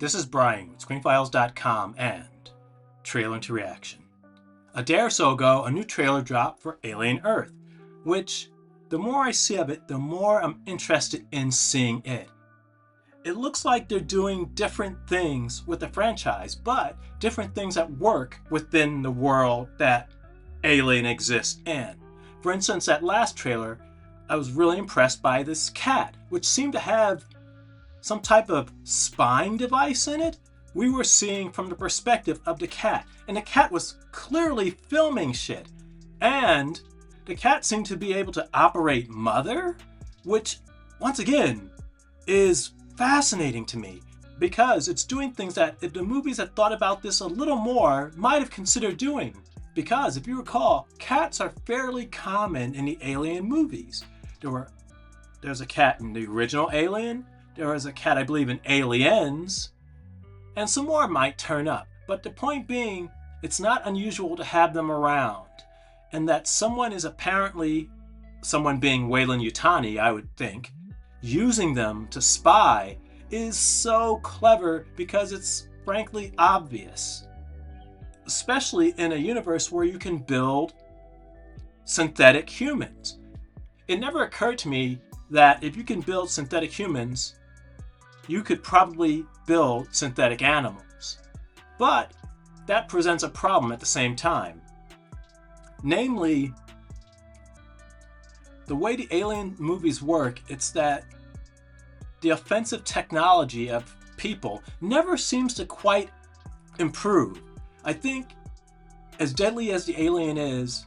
This is Brian with ScreenFiles.com and Trailer to Reaction. A day or so ago, a new trailer dropped for Alien Earth, which, the more I see of it, the more I'm interested in seeing it. It looks like they're doing different things with the franchise, but different things that work within the world that Alien exists in. For instance, that last trailer, I was really impressed by this cat, which seemed to have some type of spying device in it. We were seeing from the perspective of the cat, and the cat was clearly filming shit. And the cat seemed to be able to operate Mother, which, once again, is fascinating to me, because it's doing things that if the movies had thought about this a little more, might have considered doing. Because if you recall, cats are fairly common in the Alien movies. There's a cat in the original Alien, there was a cat, I believe, in Aliens, and some more might turn up. But the point being, it's not unusual to have them around, and that someone is apparently, someone being Weyland Yutani, I would think, using them to spy is so clever because it's frankly obvious. Especially in a universe where you can build synthetic humans. It never occurred to me that if you can build synthetic humans, you could probably build synthetic animals. But that presents a problem at the same time. Namely, the way the Alien movies work, it's that the offensive technology of people never seems to quite improve. I think, as deadly as the alien is,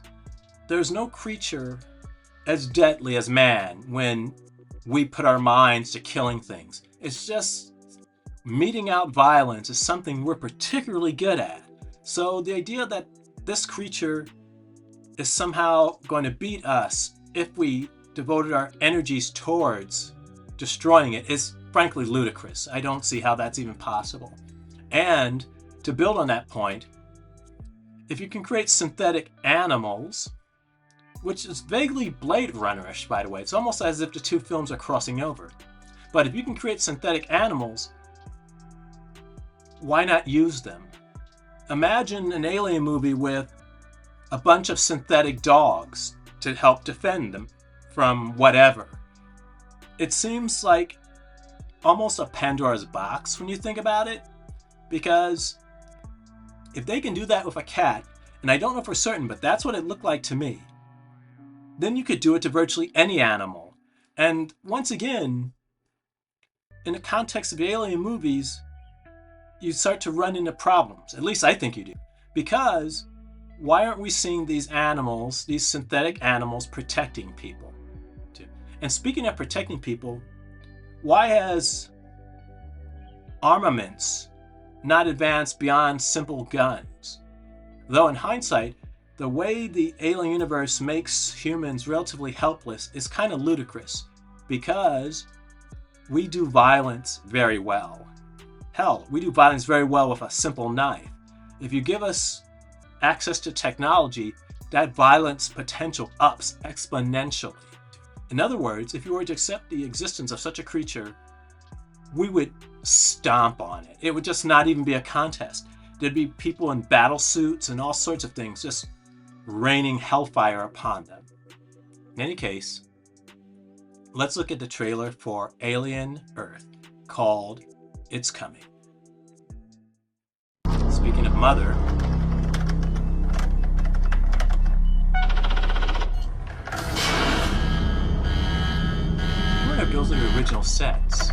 there's no creature as deadly as man when we put our minds to killing things. It's just meting out violence is something we're particularly good at. So the idea that this creature is somehow going to beat us if we devoted our energies towards destroying it is frankly ludicrous. I don't see how that's even possible. And to build on that point, if you can create synthetic animals, which is vaguely Blade Runner-ish, by the way, it's almost as if the two films are crossing over. But if you can create synthetic animals, why not use them? Imagine an Alien movie with a bunch of synthetic dogs to help defend them from whatever. It seems like almost a Pandora's box when you think about it, because if they can do that with a cat, and I don't know for certain, but that's what it looked like to me, then you could do it to virtually any animal. And once again, in the context of Alien movies, you start to run into problems. At least I think you do. Because why aren't we seeing these animals, these synthetic animals, protecting people? And speaking of protecting people, why has armaments not advanced beyond simple guns? Though in hindsight, the way the Alien universe makes humans relatively helpless is kind of ludicrous, because we do violence very well. Hell, we do violence very well with a simple knife. If you give us access to technology, that violence potential ups exponentially. In other words, if you were to accept the existence of such a creature, we would stomp on it. It would just not even be a contest. There'd be people in battle suits and all sorts of things just raining hellfire upon them. In any case, let's look at the trailer for Alien Earth, called It's Coming. Speaking of Mother, it goes to the original sets.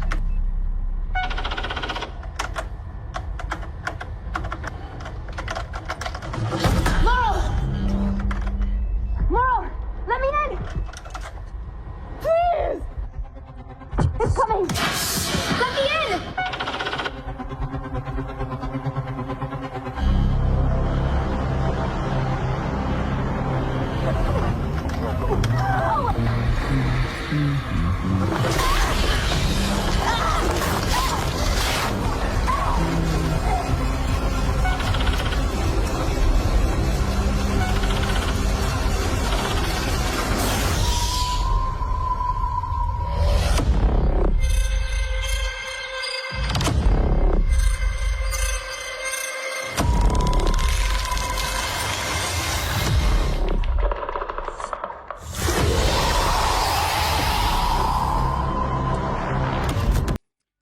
Laurel, let me in! Please! It's coming! Let me in!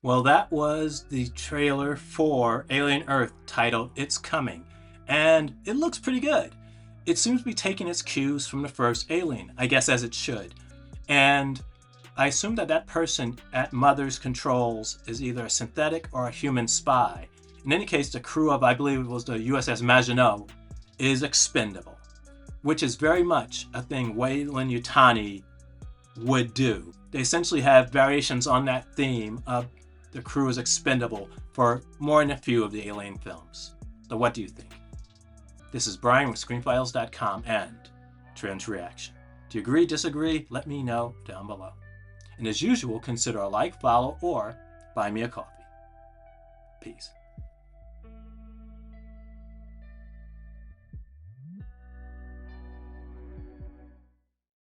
Well, that was the trailer for Alien Earth titled It's Coming, and it looks pretty good. It seems to be taking its cues from the first Alien, I guess as it should. And I assume that that person at Mother's controls is either a synthetic or a human spy. In any case, the crew of, I believe it was the USS Maginot, is expendable, which is very much a thing Weyland Yutani would do. They essentially have variations on that theme of the crew is expendable for more than a few of the Alien films. So what do you think? This is Brian with ScreenFiles.com and Trailer to Reaction. Do you agree, disagree? Let me know down below. And as usual, consider a like, follow, or buy me a coffee. Peace.